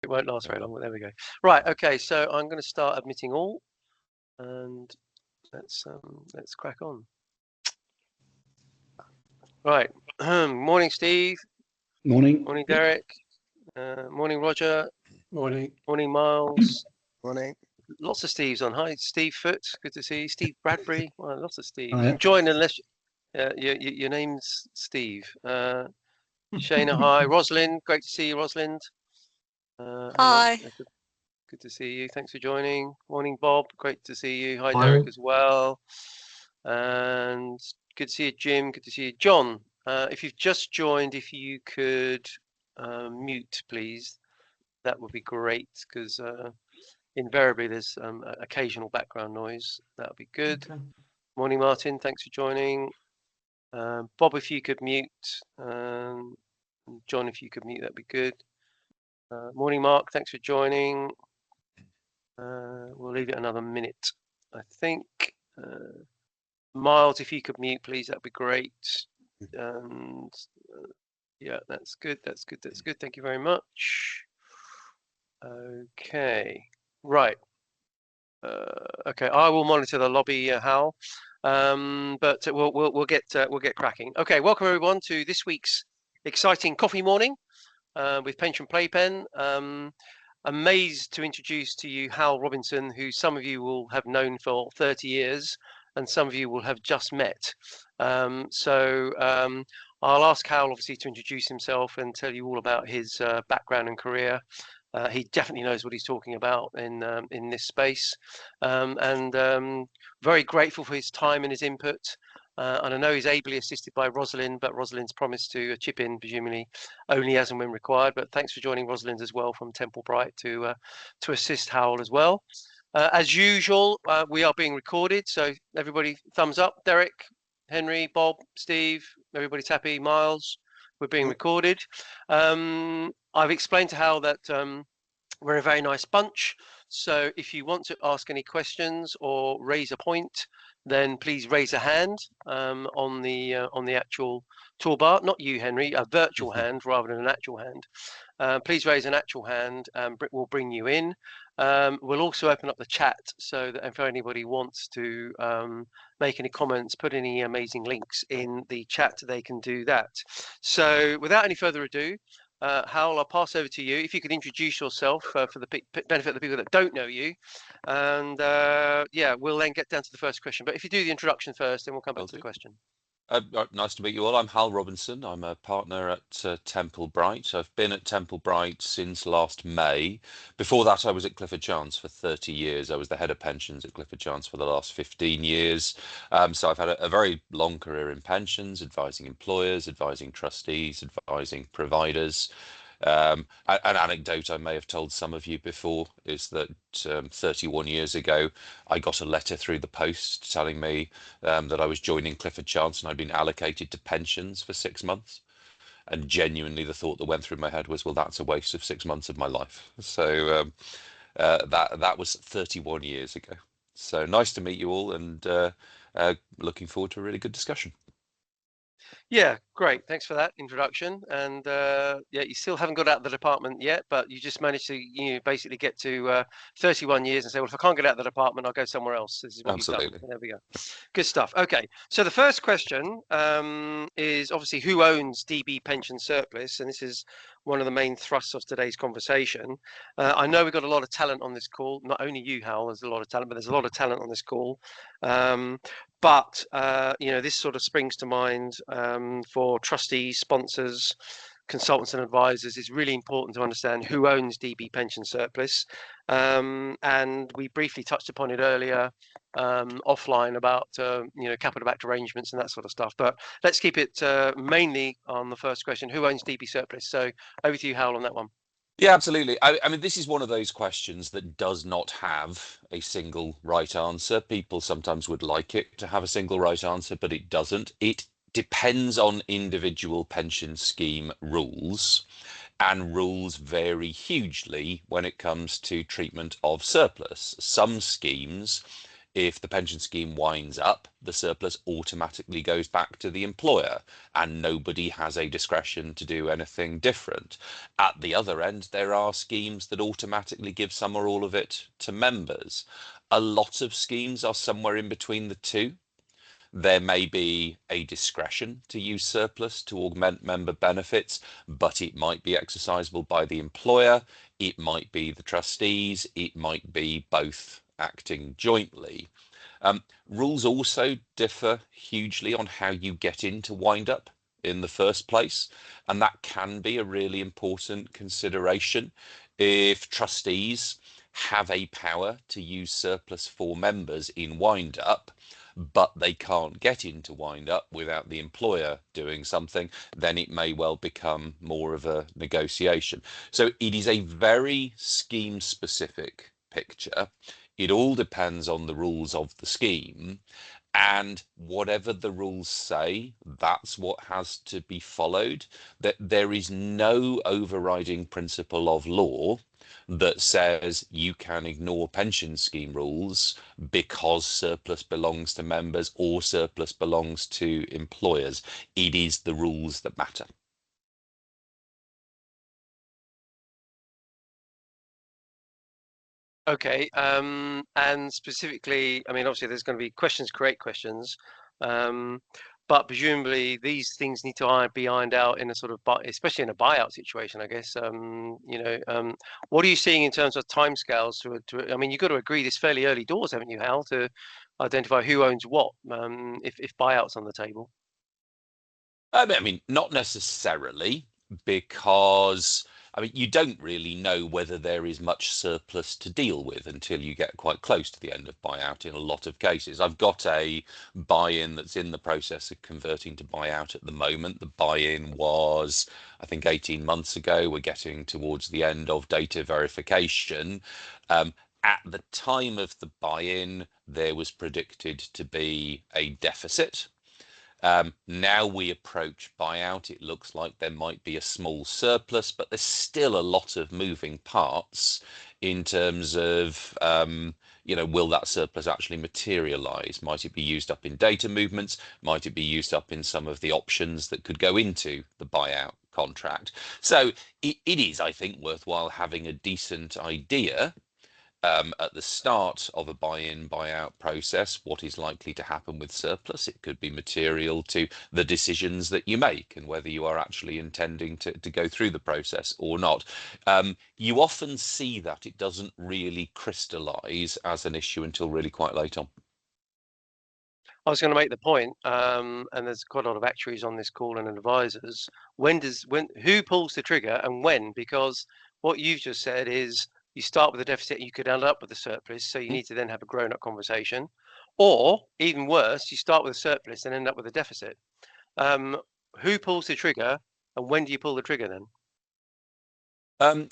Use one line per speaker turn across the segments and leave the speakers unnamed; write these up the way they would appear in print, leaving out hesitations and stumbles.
It won't last very long, but there we go. Right, okay, so I'm going to start admitting all, and let's crack on. Right, morning, Steve.
Morning.
Morning, Derek. Morning, Roger.
Morning.
Morning, Miles.
Morning.
Lots of Steves on. Hi, Steve Foote. Good to see you. Steve Bradbury. Well, lots of Steve.
Hi.
You can join unless your name's Steve. Shayna, hi. Rosalind, great to see you, Rosalind.
Hi.
Good to see you. Thanks for joining. Morning, Bob. Great to see you. Hi,
Hi.
Derek, as well. And good to see you, Jim. Good to see you, John. If you've just joined, if you could mute, please, that would be great, because invariably there's occasional background noise. That would be good.
Okay.
Morning, Martin. Thanks for joining. Bob, if you could mute. John, if you could mute, that'd be good. Morning, Mark. Thanks for joining. We'll leave it another minute, I think. Miles, if you could mute, please, that'd be great. And yeah, that's good. That's good. That's good. Thank you very much. Okay, right. Okay, I will monitor the lobby, Hal. But we'll get cracking. Okay, welcome everyone to this week's exciting coffee morning with Pension Playpen. Amazed to introduce to you Hal Robinson, who some of you will have known for 30 years and some of you will have just met. I'll ask Hal obviously to introduce himself and tell you all about his background and career. He definitely knows what he's talking about in this space, and very grateful for his time and his input. And I know he's ably assisted by Rosalind, but Rosalind's promised to chip in, presumably only as and when required. But thanks for joining Rosalind as well from Temple Bright to assist Howell as well. As usual, we are being recorded, so everybody thumbs up. Derek, Henry, Bob, Steve, everybody's happy. Miles, we're being recorded. I've explained to Hal that we're a very nice bunch. So if you want to ask any questions or raise a point, then please raise a hand on the actual toolbar. Not you, Henry, a virtual hand rather than an actual hand. Please raise an actual hand, and we'll bring you in. We'll also open up the chat so that if anybody wants to make any comments, put any amazing links in the chat, they can do that. So without any further ado, Howell, I'll pass over to you. If you could introduce yourself for the benefit of the people that don't know you, and yeah, we'll then get down to the first question. But if you do the introduction first, then we'll come back to the question.
Nice to meet you all. I'm Hal Robinson. I'm a partner at Temple Bright. I've been at Temple Bright since last May. Before that, I was at Clifford Chance for 30 years. I was the head of pensions at Clifford Chance for the last 15 years. So I've had a very long career in pensions, advising employers, advising trustees, advising providers. An anecdote I may have told some of you before is that 31 years ago, I got a letter through the post telling me that I was joining Clifford Chance and I'd been allocated to pensions for 6 months. And genuinely, the thought that went through my head was, well, that's a waste of 6 months of my life. So that was 31 years ago. So nice to meet you all, and looking forward to a really good discussion.
Yeah, great. Thanks for that introduction. And yeah, you still haven't got out of the department yet, but you just managed to basically get to 31 years and say, well, if I can't get out of the department, I'll go somewhere else. This is what
Absolutely.
you've done. There we go. Good stuff. Okay, so the first question is obviously who owns DB pension surplus, and this is one of the main thrusts of today's conversation. I know we've got a lot of talent on this call. Not only you, Hal, there's a lot of talent, but there's a lot of talent on this call. But this sort of springs to mind for trustees, sponsors, consultants and advisors. It's really important to understand who owns DB pension surplus. And we briefly touched upon it earlier offline about capital backed arrangements and that sort of stuff. But let's keep it mainly on the first question: who owns DB surplus? So over to you, Howell, on that one.
Yeah, absolutely. I mean, this is one of those questions that does not have a single right answer. People sometimes would like it to have a single right answer, but it doesn't. It depends on individual pension scheme rules, and rules vary hugely when it comes to treatment of surplus. Some schemes If the pension scheme winds up, the surplus automatically goes back to the employer and nobody has a discretion to do anything different. At the other end, there are schemes that automatically give some or all of it to members. A lot of schemes are somewhere in between the two. There may be a discretion to use surplus to augment member benefits, but it might be exercisable by the employer, it might be the trustees, it might be both acting jointly. Rules also differ hugely on how you get into wind up in the first place, and that can be a really important consideration. If trustees have a power to use surplus for members in wind up, but they can't get into wind up without the employer doing something, then it may well become more of a negotiation. So it is a very scheme specific picture. It all depends on the rules of the scheme, and whatever the rules say, that's what has to be followed. That there is no overriding principle of law that says you can ignore pension scheme rules because surplus belongs to members or surplus belongs to employers. It is the rules that matter.
Okay, and specifically, I mean, obviously there's going to be questions, create questions, um, but presumably these things need to be ironed out in a sort of, especially in a buyout situation, I guess. What are you seeing in terms of timescales I mean, you've got to agree this fairly early doors, haven't you, Hal, to identify who owns what, if buyout's on the table?
I mean, not necessarily, because I mean, you don't really know whether there is much surplus to deal with until you get quite close to the end of buyout in a lot of cases. I've got a buy-in that's in the process of converting to buyout at the moment. The buy-in was, I think, 18 months ago. We're getting towards the end of data verification. At the time of the buy-in, there was predicted to be a deficit. Now we approach buyout, it looks like there might be a small surplus, but there's still a lot of moving parts in terms of, will that surplus actually materialize? Might it be used up in data movements? Might it be used up in some of the options that could go into the buyout contract? So it is, I think, worthwhile having a decent idea at the start of a buy-in, buyout process, what is likely to happen with surplus. It could be material to the decisions that you make and whether you are actually intending to go through the process or not. You often see that it doesn't really crystallize as an issue until really quite late on.
I was going to make the point, and there's quite a lot of actuaries on this call and advisors. Who pulls the trigger and when? Because what you've just said is you start with a deficit, you could end up with a surplus, so you need to then have a grown-up conversation, or even worse, you start with a surplus and end up with a deficit. Who pulls the trigger, and when do you pull the trigger then?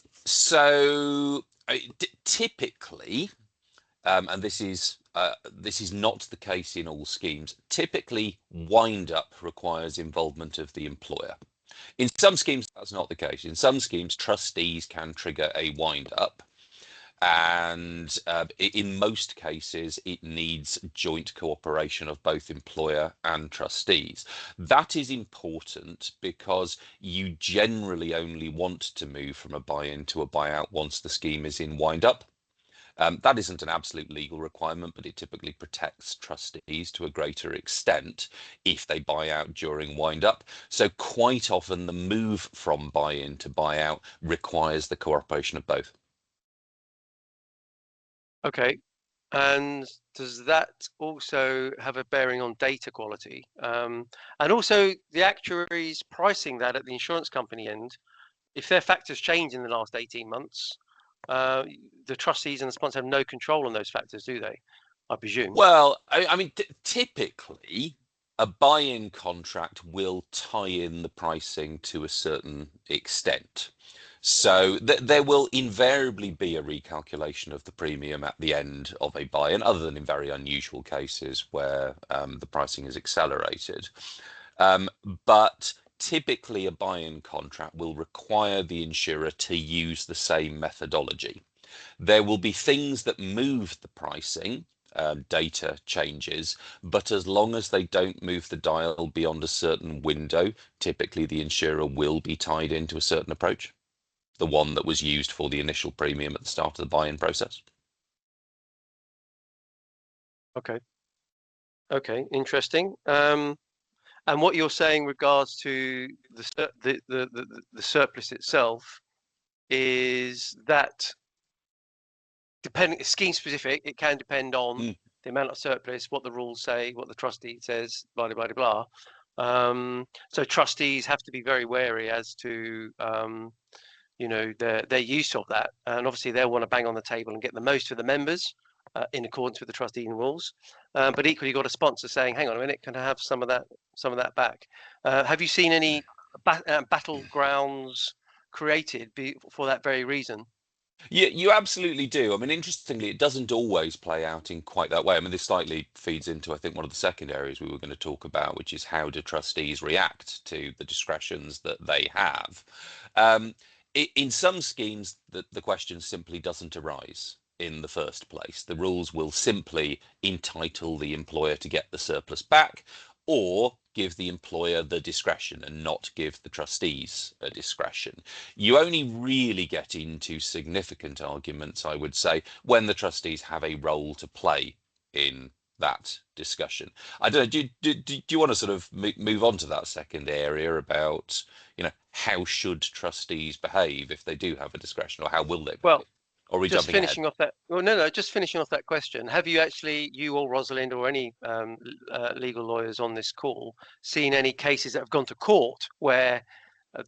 Typically, and this is not the case in all schemes. Typically, wind up requires involvement of the employer. In some schemes, that's not the case. In some schemes, trustees can trigger a wind up, and in most cases, it needs joint cooperation of both employer and trustees. That is important because you generally only want to move from a buy-in to a buyout once the scheme is in wind up. That isn't an absolute legal requirement, but it typically protects trustees to a greater extent if they buy out during wind up. So quite often the move from buy-in to buyout requires the cooperation of both.
Okay. And does that also have a bearing on data quality? And also the actuaries pricing that at the insurance company end, if their factors change in the last 18 months, the trustees and the sponsor have no control on those factors, do they? I presume.
Well, I mean, typically a buy-in contract will tie in the pricing to a certain extent. So there will invariably be a recalculation of the premium at the end of a buy-in, other than in very unusual cases where the pricing is accelerated. But typically a buy-in contract will require the insurer to use the same methodology. There will be things that move the pricing data changes, but as long as they don't move the dial beyond a certain window, typically the insurer will be tied into a certain approach, the one that was used for the initial premium at the start of the buy-in process.
Okay, interesting. And what you're saying regards to the surplus itself is that depending scheme specific, it can depend on the amount of surplus, what the rules say, what the trustee says, blah blah blah blah. So trustees have to be very wary as to their use of that, and obviously they'll want to bang on the table and get the most for the members in accordance with the trustee rules. But equally, you've got a sponsor saying, "Hang on a minute, can I have some of that back?" Have you seen any battlegrounds created for that very reason?
Yeah, you absolutely do. I mean, interestingly, it doesn't always play out in quite that way. I mean, this slightly feeds into, I think, one of the second areas we were going to talk about, which is how do trustees react to the discretions that they have. In some schemes, the question simply doesn't arise in the first place. The rules will simply entitle the employer to get the surplus back, or give the employer the discretion and not give the trustees a discretion. You only really get into significant arguments, I would say, when the trustees have a role to play in that discussion. I don't know, do you want to sort of move on to that second area about, how should trustees behave if they do have a discretion, or how will they behave?
Well,
Or are we
just
jumping ahead?
finishing off that. Well, no, just finishing off that question. Have you actually, you or Rosalind or any legal lawyers on this call, seen any cases that have gone to court where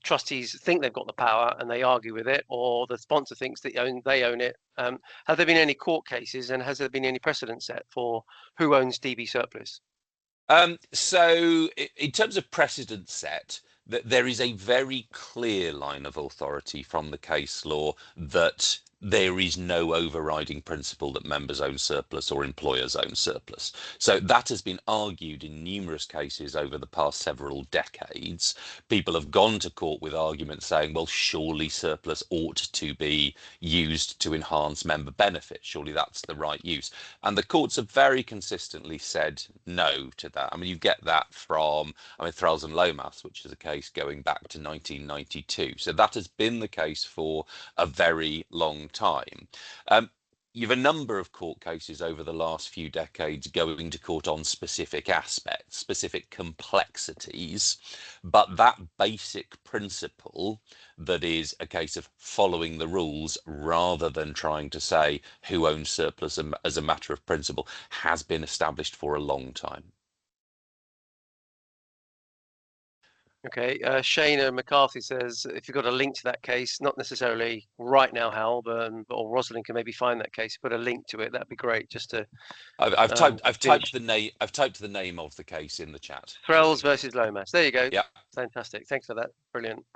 trustees think they've got the power and they argue with it, or the sponsor thinks that they own it? Have there been any court cases, and has there been any precedent set for who owns DB surplus?
So in terms of precedent set, there is a very clear line of authority from the case law that there is no overriding principle that members own surplus or employers own surplus. So that has been argued in numerous cases over the past several decades. People have gone to court with arguments saying, well, surely surplus ought to be used to enhance member benefits. Surely that's the right use. And the courts have very consistently said no to that. I mean, you get that from, Thrells and Lomas, which is a case going back to 1992. So that has been the case for a very long time. You've a number of court cases over the last few decades going to court on specific aspects, specific complexities, but that basic principle that is a case of following the rules rather than trying to say who owns surplus as a matter of principle has been established for a long time.
Okay, Shana McCarthy says, if you've got a link to that case, not necessarily right now, Hal, but or Rosalind can maybe find that case, put a link to it. That'd be great. Just to
I've typed the name of the case in the chat.
Thrells versus Lomas. There you go.
Yeah.
Fantastic. Thanks for that. Brilliant.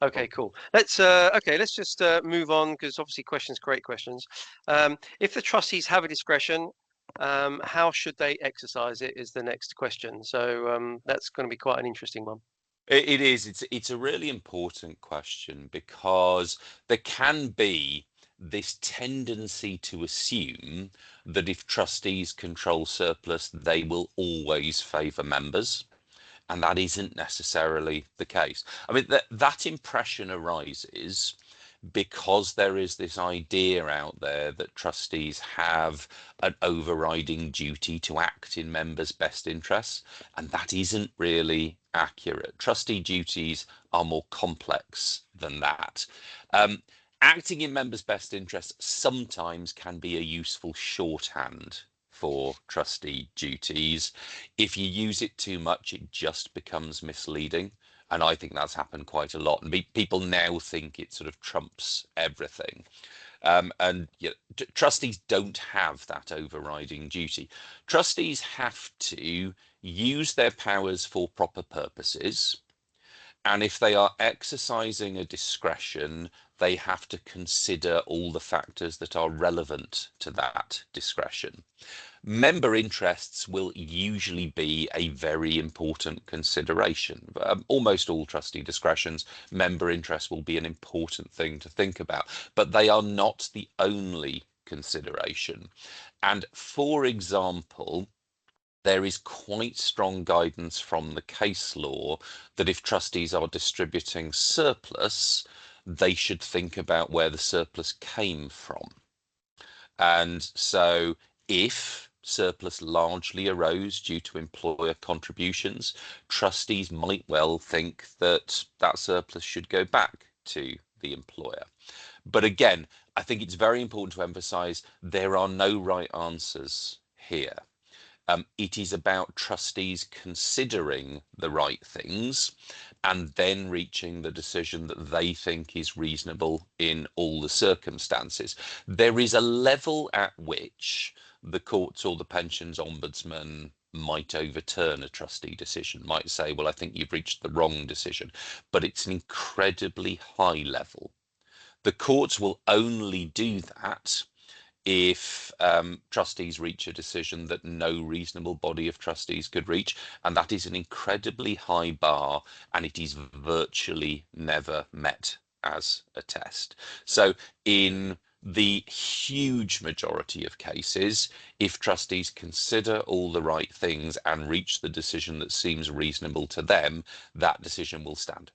Okay, cool. Let's just move on, because obviously questions create questions. If the trustees have a discretion, how should they exercise it is the next question. So that's going to be quite an interesting one.
It is. It's a really important question, because there can be this tendency to assume that if trustees control surplus, they will always favour members. And that isn't necessarily the case. I mean, that impression arises because there is this idea out there that trustees have an overriding duty to act in members' best interests, and that isn't really accurate. Trustee duties are more complex than that. Acting in members' best interests sometimes can be a useful shorthand for trustee duties. If you use it too much, it just becomes misleading. And I think that's happened quite a lot. And people now think it sort of trumps everything. Trustees don't have that overriding duty. Trustees have to use their powers for proper purposes. And if they are exercising a discretion, they have to consider all the factors that are relevant to that discretion. Member interests will usually be a very important consideration. Almost all trustee discretions, member interest will be an important thing to think about, but they are not the only consideration. And for example, there is quite strong guidance from the case law that if trustees are distributing surplus, they should think about where the surplus came from. And so if surplus largely arose due to employer contributions, trustees might well think that that surplus should go back to the employer. But again, I think it's very important to emphasize there are no right answers here. It is about trustees considering the right things and then reaching the decision that they think is reasonable in all the circumstances. There is a level at which the courts or the pensions ombudsman might overturn a trustee decision, might say, well, I think you've reached the wrong decision, but it's an incredibly high level. The courts will only do that if trustees reach a decision that no reasonable body of trustees could reach, and that is an incredibly high bar, and it is virtually never met as a test. So in the huge majority of cases, if trustees consider all the right things and reach the decision that seems reasonable to them, that decision will stand.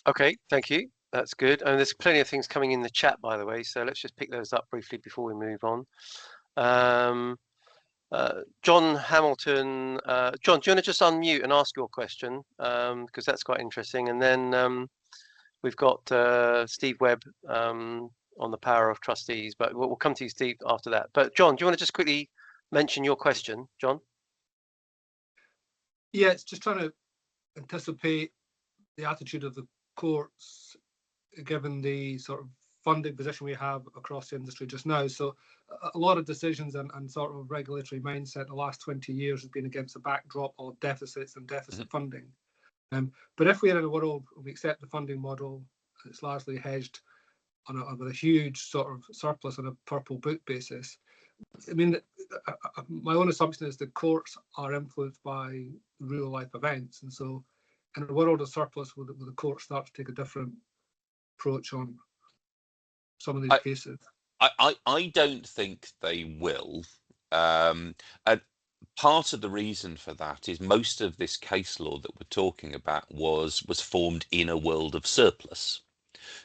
Okay, thank you. That's good. And there's plenty of things coming in the chat, by the way, so let's just pick those up briefly before we move on. John Hamilton, John, do you want to just unmute and ask your question? Because that's quite interesting. And then we've got Steve Webb on the power of trustees, but we'll come to you, Steve, after that. But John, do you want to just quickly mention your question, John?
Yeah, it's just trying to anticipate the attitude of the courts, given the sort of funding position we have across the industry just now. So a lot of decisions and sort of regulatory mindset the last 20 years has been against the backdrop of deficits and deficit funding. But if we're in a world, we accept the funding model, it's largely hedged with a huge sort of surplus on a purple book basis. I mean, my own assumption is the courts are influenced by real life events. And so in a world of surplus, will the courts start to take a different approach on some of these cases?
I don't think they will. And part of the reason for that is most of this case law that we're talking about was formed in a world of surplus.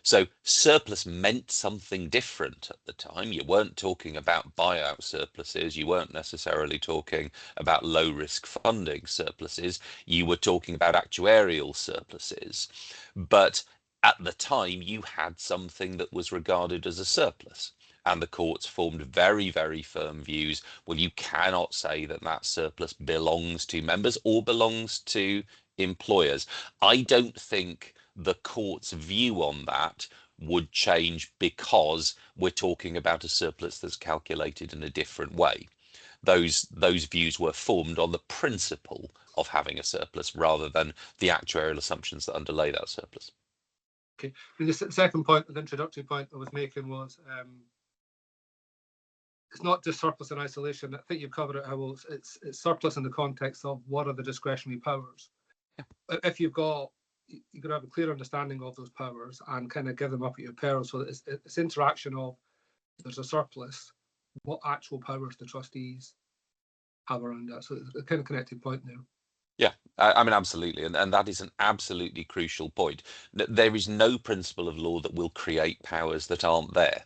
So surplus meant something different at the time. You weren't talking about buyout surpluses. You weren't necessarily talking about low risk funding surpluses. You were talking about actuarial surpluses. But at the time, you had something that was regarded as a surplus. And the courts formed very, very firm views. Well, you cannot say that that surplus belongs to members or belongs to employers. I don't think the court's view on that would change because we're talking about a surplus that's calculated in a different way. Those views were formed on the principle of having a surplus rather than the actuarial assumptions that underlay that surplus.
Okay. And the second point, the introductory point I was making was it's not just surplus in isolation. I think you've covered it, Howell. It's surplus in the context of what are the discretionary powers. Yeah. If you've got to have a clear understanding of those powers and kind of give them up at your peril. So it's interaction of there's a surplus, what actual powers the trustees have around that. So it's a kind of connected point there.
Yeah, I mean, absolutely. And that is an absolutely crucial point. There is no principle of law that will create powers that aren't there.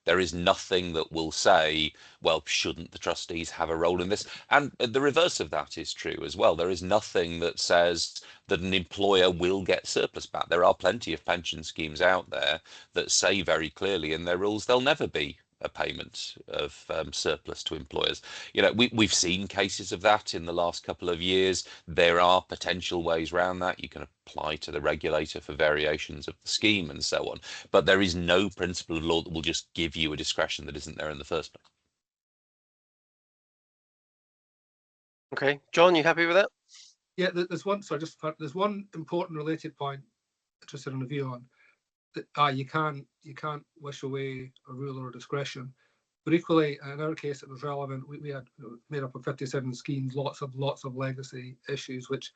There is nothing that will say, well, shouldn't the trustees have a role in this? And the reverse of that is true as well. There is nothing that says that an employer will get surplus back. There are plenty of pension schemes out there that say very clearly in their rules there'll never be a payment of surplus to employers. You know, we've seen cases of that in the last couple of years. There are potential ways around that. You can apply to the regulator for variations of the scheme and so on. But there is no principle of law that will just give you a discretion that isn't there in the first place.
Okay, John, you happy with that?
Yeah, there's one. So there's one important related point interested in a view on. You can't wish away a rule or a discretion, but equally in our case it was relevant. We had made up of 57 schemes, lots of legacy issues, which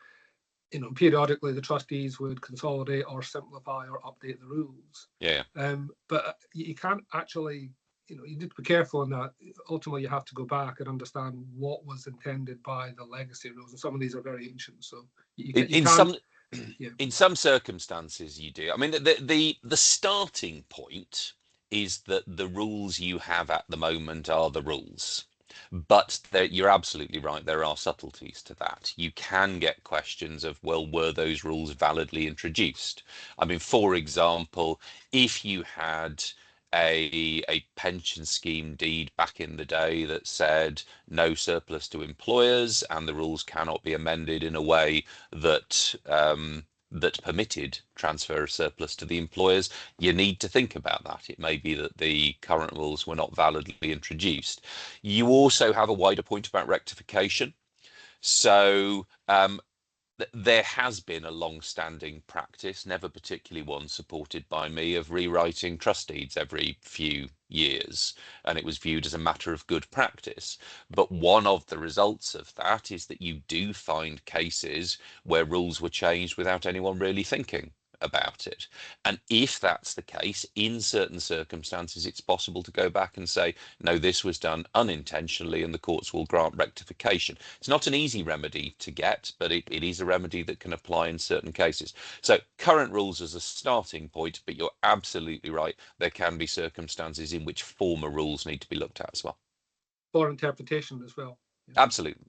periodically the trustees would consolidate or simplify or update the rules.
Yeah.
But you can't actually, you need to be careful in that. Ultimately, you have to go back and understand what was intended by the legacy rules, and some of these are very ancient. So
In some circumstances, you do. I mean, the starting point is that the rules you have at the moment are the rules. But you're absolutely right. There are subtleties to that. You can get questions of, well, were those rules validly introduced? I mean, for example, if you had a pension scheme deed back in the day that said no surplus to employers and the rules cannot be amended in a way that that permitted transfer of surplus to the employers, you need to think about that. It may be that the current rules were not validly introduced. You also have a wider point about rectification. So there has been a long-standing practice, never particularly one supported by me, of rewriting trust deeds every few years, and it was viewed as a matter of good practice. But one of the results of that is that you do find cases where rules were changed without anyone really thinking about it. And if that's the case, in certain circumstances, it's possible to go back and say, no, this was done unintentionally, and the courts will grant rectification. It's not an easy remedy to get, but it is a remedy that can apply in certain cases. So current rules as a starting point, but you're absolutely right. There can be circumstances in which former rules need to be looked at as well.
For interpretation as well.
Yeah. Absolutely.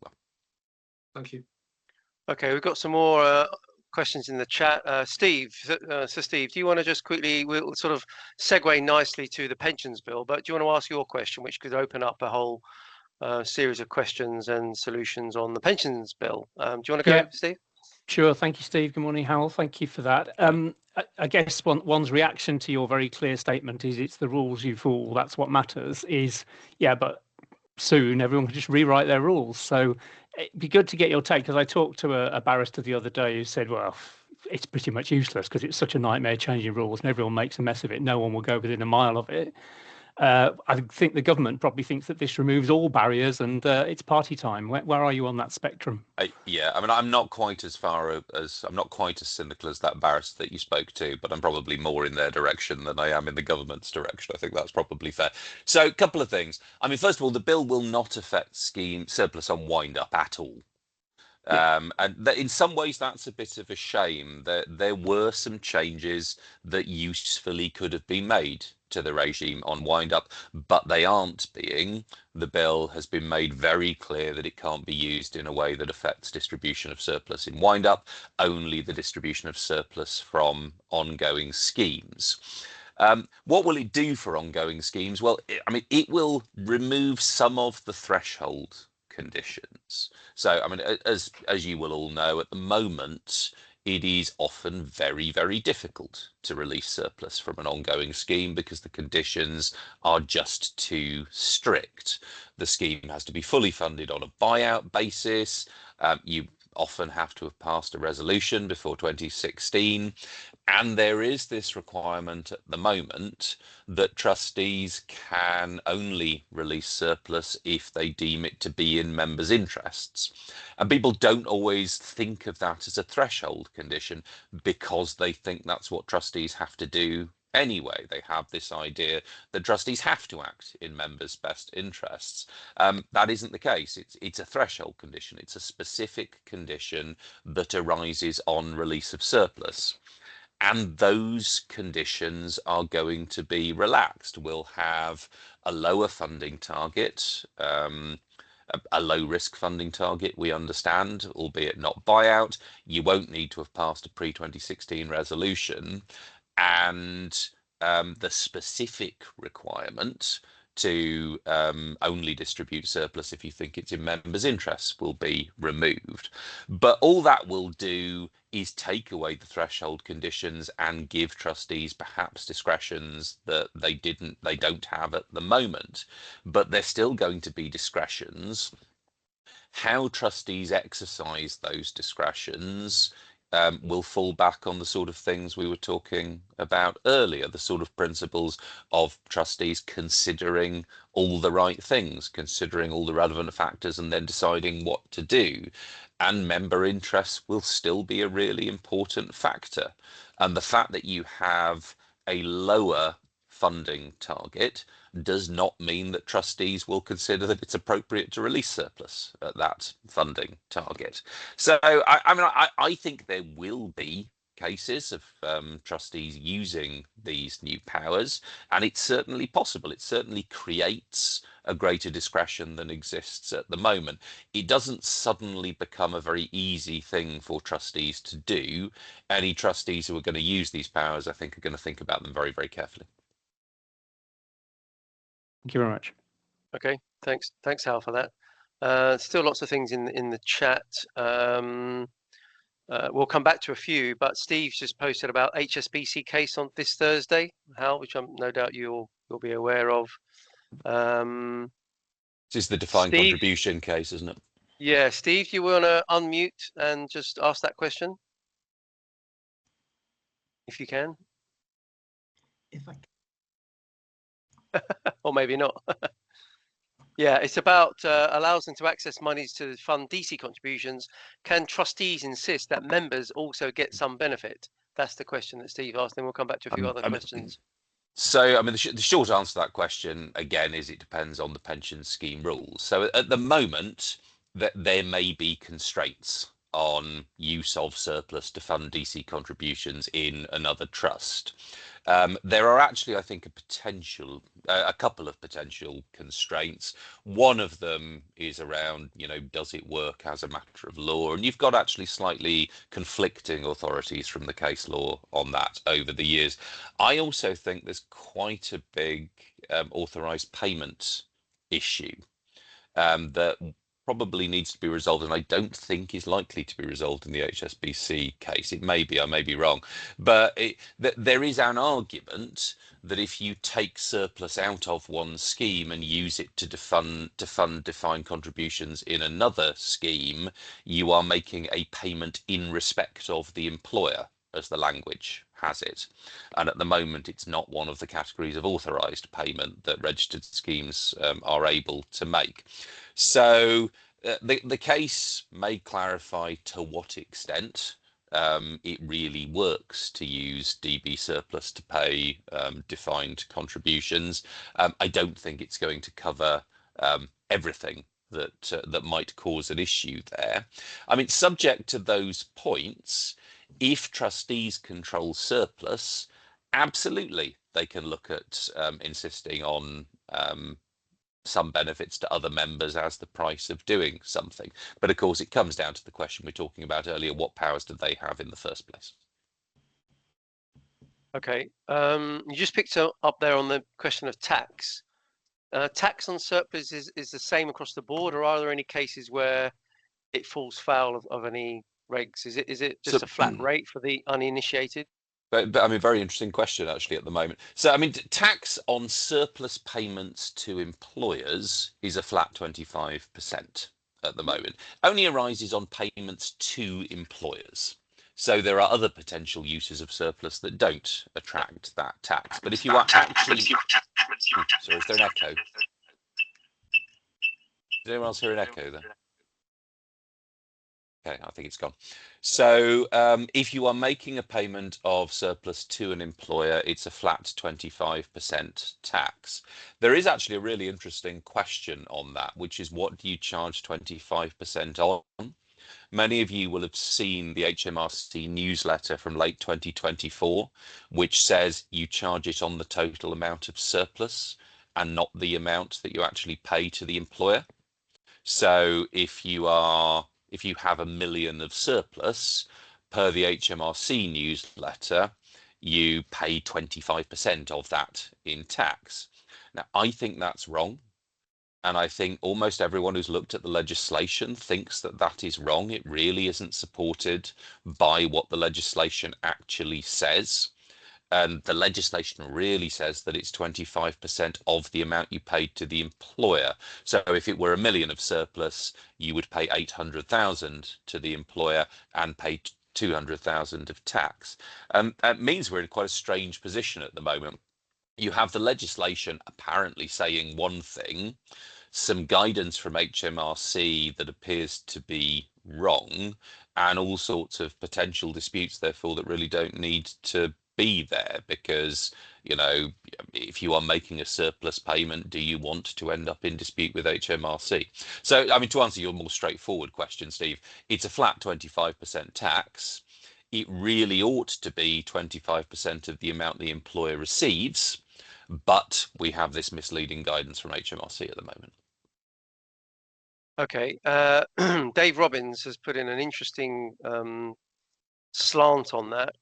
Thank you.
Okay, we've got some more questions in the chat. Steve, so Steve, do you want to just quickly, we'll sort of segue nicely to the pensions bill, but do you want to ask your question, which could open up a whole series of questions and solutions on the pensions bill? Do you want to go, Steve?
Sure. Thank you, Steve. Good morning, Hal. Thank you for that. I guess one's reaction to your very clear statement is it's the rules you fool. That's what matters is, yeah, but soon everyone can just rewrite their rules. So it'd be good to get your take, because I talked to a barrister the other day who said, well, it's pretty much useless because it's such a nightmare changing rules and everyone makes a mess of it. No one will go within a mile of it. I think the government probably thinks that this removes all barriers and it's party time. Where are you on that spectrum?
Yeah, I mean, I'm not quite as I'm not quite as cynical as that barrister that you spoke to, but I'm probably more in their direction than I am in the government's direction. I think that's probably fair. So a couple of things. I mean, first of all, the bill will not affect scheme surplus on wind up at all. And in some ways, that's a bit of a shame. There were some changes that usefully could have been made to the regime on wind up, but they aren't being. The bill has been made very clear that it can't be used in a way that affects distribution of surplus in wind up, only the distribution of surplus from ongoing schemes. What will it do for ongoing schemes? Well, I mean, it will remove some of the threshold conditions. So, I mean, as you will all know, at the moment, it is often very, very difficult to release surplus from an ongoing scheme because the conditions are just too strict. The scheme has to be fully funded on a buyout basis. You often have to have passed a resolution before 2016. And there is this requirement at the moment that trustees can only release surplus if they deem it to be in members' interests. And people don't always think of that as a threshold condition because they think that's what trustees have to do anyway. They have this idea that trustees have to act in members' best interests. That isn't the case. It's a threshold condition. It's a specific condition that arises on release of surplus. And those conditions are going to be relaxed. We'll have a lower funding target, a low risk funding target, we understand, albeit not buyout. You won't need to have passed a pre-2016 resolution. And the specific requirement to only distribute surplus if you think it's in members' interests will be removed. But all that will do is take away the threshold conditions and give trustees perhaps discretions that they don't have at the moment. But they're still going to be discretions. How trustees exercise those discretions will fall back on the sort of things we were talking about earlier, the sort of principles of trustees considering all the right things, considering all the relevant factors, and then deciding what to do. And member interest will still be a really important factor. And the fact that you have a lower funding target does not mean that trustees will consider that it's appropriate to release surplus at that funding target. So I think there will be cases of trustees using these new powers, and it's certainly possible. It certainly creates a greater discretion than exists at the moment. It doesn't suddenly become a very easy thing for trustees to do. Any trustees who are going to use these powers, I think, are going to think about them very, very carefully.
Thank you very much.
Okay, thanks, Hal, for that. Still lots of things in the chat. We'll come back to a few, but Steve's just posted about HSBC case on this Thursday, Hal, which I'm no doubt you'll be aware of.
This is the defined
Steve,
contribution case, isn't it?
Yeah, Steve, do you want to unmute and just ask that question, if you can?
If I
Or maybe not. Yeah, it's about allows them to access monies to fund DC contributions. Can trustees insist that members also get some benefit? That's the question that Steve asked. Then we'll come back to a few other questions.
So, I mean, the short answer to that question, again, is it depends on the pension scheme rules. So at the moment, there may be constraints on use of surplus to fund DC contributions in another trust. There are actually, I think, a couple of potential constraints. One of them is around, does it work as a matter of law? And you've got actually slightly conflicting authorities from the case law on that over the years. I also think there's quite a big authorised payment issue that probably needs to be resolved, and I don't think is likely to be resolved in the HSBC case. It may be, I may be wrong, but there is an argument that if you take surplus out of one scheme and use it to fund defined contributions in another scheme, you are making a payment in respect of the employer, as the language has it. And at the moment, it's not one of the categories of authorised payment that registered schemes are able to make. So the case may clarify to what extent it really works to use DB surplus to pay defined contributions. I don't think it's going to cover everything that might cause an issue there. I mean, subject to those points, if trustees control surplus, absolutely they can look at insisting on some benefits to other members as the price of doing something. But of course, it comes down to the question we were talking about earlier: what powers did they have in the first place?
Okay, you just picked up there on the question of tax. Tax on surplus is the same across the board, or are there any cases where it falls foul of any regs? Is it just a flat rate for the uninitiated?
But I mean, very interesting question actually at the moment. So I mean, tax on surplus payments to employers is a flat 25% at the moment. Only arises on payments to employers. So there are other potential uses of surplus that don't attract that tax. But if you are actually, sorry, is there an echo? Does anyone else hear an echo there? Okay, I think it's gone. So if you are making a payment of surplus to an employer, it's a flat 25% tax. There is actually a really interesting question on that, which is what do you charge 25% on? Many of you will have seen the HMRC newsletter from late 2024, which says you charge it on the total amount of surplus and not the amount that you actually pay to the employer. So if you have $1 million of surplus, per the HMRC newsletter, you pay 25% of that in tax. Now, I think that's wrong. And I think almost everyone who's looked at the legislation thinks that that is wrong. It really isn't supported by what the legislation actually says. And the legislation really says that it's 25% of the amount you paid to the employer. So if it were $1 million of surplus, you would pay 800,000 to the employer and pay 200,000 of tax. It means we're in quite a strange position at the moment. You have the legislation apparently saying one thing, some guidance from HMRC that appears to be wrong, and all sorts of potential disputes, therefore, that really don't need to be there, because, you know, if you are making a surplus payment, do you want to end up in dispute with HMRC? So, I mean, to answer your more straightforward question, Steve, it's a flat 25% tax. It really ought to be 25% of the amount the employer receives, but we have this misleading guidance from HMRC at the moment.
Okay, Dave Robbins has put in an interesting slant on that,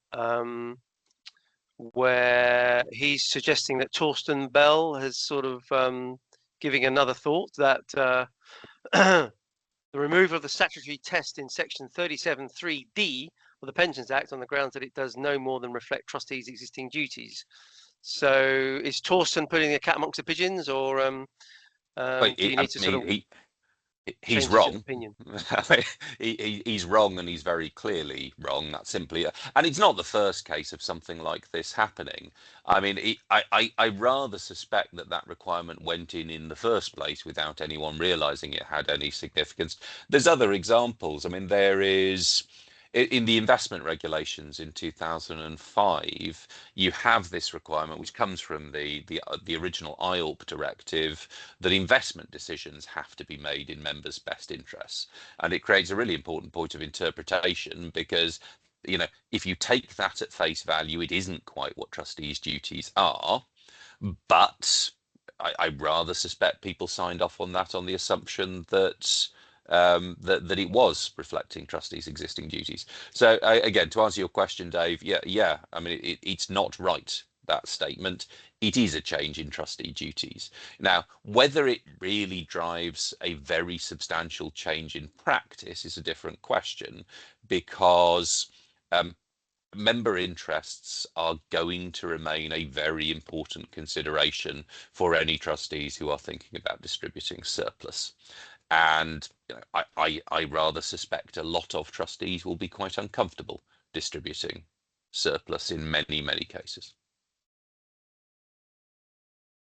where he's suggesting that Torsten Bell has sort of giving another thought that the removal of the statutory test in section 37(3)(d) of the Pensions Act on the grounds that it does no more than reflect trustees' existing duties. So is Torsten putting the cat amongst the pigeons, or do you need to sort of
he's
change his
wrong.
opinion?
He's wrong, and he's very clearly wrong. That's simply, and it's not the first case of something like this happening. I mean, I rather suspect that requirement went in the first place without anyone realizing it had any significance. There's other examples. I mean, there is, in the investment regulations in 2005, you have this requirement, which comes from the original IORP directive, that investment decisions have to be made in members' best interests. And it creates a really important point of interpretation, because, you know, if you take that at face value, it isn't quite what trustees' duties are. But I rather suspect people signed off on that on the assumption that that it was reflecting trustees' existing duties. So again, to answer your question, Dave, yeah. I mean, it's not right, that statement. It is a change in trustee duties. Now, whether it really drives a very substantial change in practice is a different question, because member interests are going to remain a very important consideration for any trustees who are thinking about distributing surplus. And, you know, I rather suspect a lot of trustees will be quite uncomfortable distributing surplus in many, many cases.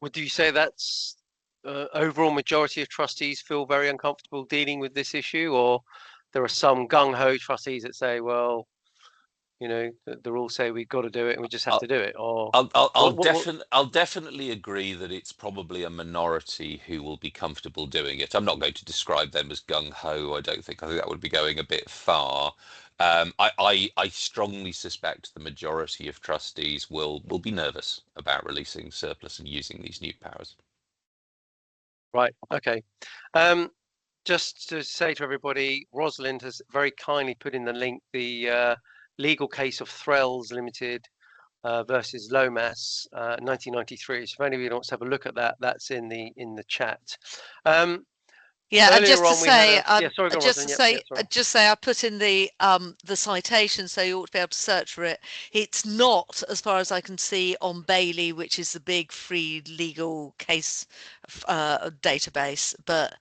Would you say that's overall majority of trustees feel very uncomfortable dealing with this issue, or there are some gung-ho trustees that say, well, you know, they're all say we've got to do it and we just have to do it? Or
I'll definitely agree that it's probably a minority who will be comfortable doing it. I'm not going to describe them as gung-ho. I think that would be going a bit far. I strongly suspect the majority of trustees will be nervous about releasing surplus and using these new powers.
Right. Okay. Just to say to everybody, Rosalind has very kindly put in the link, the legal case of Thrells Limited versus Lomas, 1993. So if anybody wants to have a look at that, that's in the chat.
Yeah, and just to say, I put in the citation, so you ought to be able to search for it. It's not, as far as I can see, on Bailey, which is the big free legal case database, but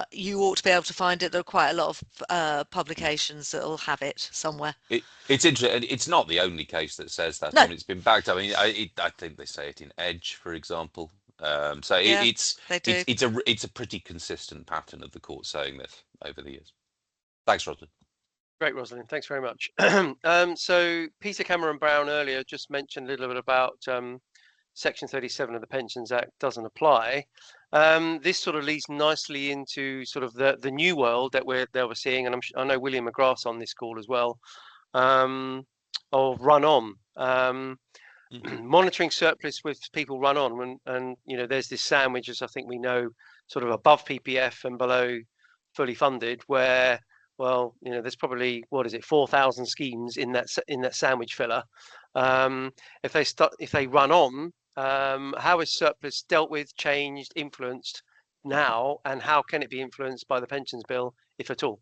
you ought to be able to find it. There are quite a lot of publications that will have it somewhere.
It's interesting. It's not the only case that says that.
No.
I mean, it's been backed. I mean, I think they say it in Edge, for example. So
Yeah,
it's a pretty consistent pattern of the court saying this over the years. Thanks, Rosalind.
Great, Rosalind. Thanks very much. So Peter Cameron Brown earlier just mentioned a little bit about Section 37 of the Pensions Act doesn't apply. This sort of leads nicely into sort of the new world that we're seeing, and I know William McGrath's on this call as well, of run-on. Monitoring surplus with people run on, and you know, there's this sandwich, as I think we know, sort of above PPF and below fully funded, where, well, you know, there's probably, what is it, 4,000 schemes in that sandwich filler. If they run on, how is surplus dealt with, changed, influenced now, and how can it be influenced by the pensions bill, if at all?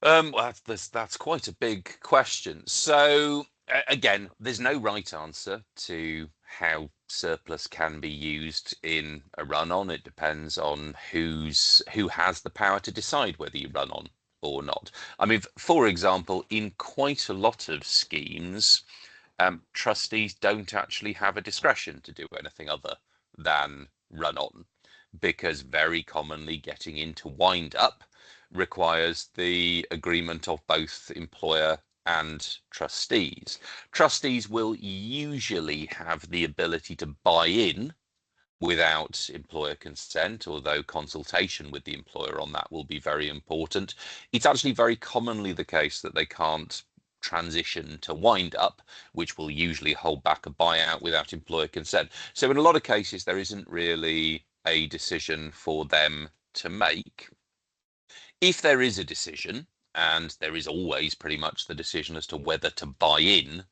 Well, that's quite a big question. So again, there's no right answer to how surplus can be used in a run-on. It depends on who has the power to decide whether you run on or not. I mean, for example, in quite a lot of schemes, trustees don't actually have a discretion to do anything other than run on, because very commonly getting into wind up requires the agreement of both employer and trustees. Trustees will usually have the ability to buy in without employer consent, although consultation with the employer on that will be very important. It's actually very commonly the case that they can't transition to wind up, which will usually hold back a buyout without employer consent. So in a lot of cases, there isn't really a decision for them to make. If there is a decision, and there is always pretty much the decision as to whether to buy in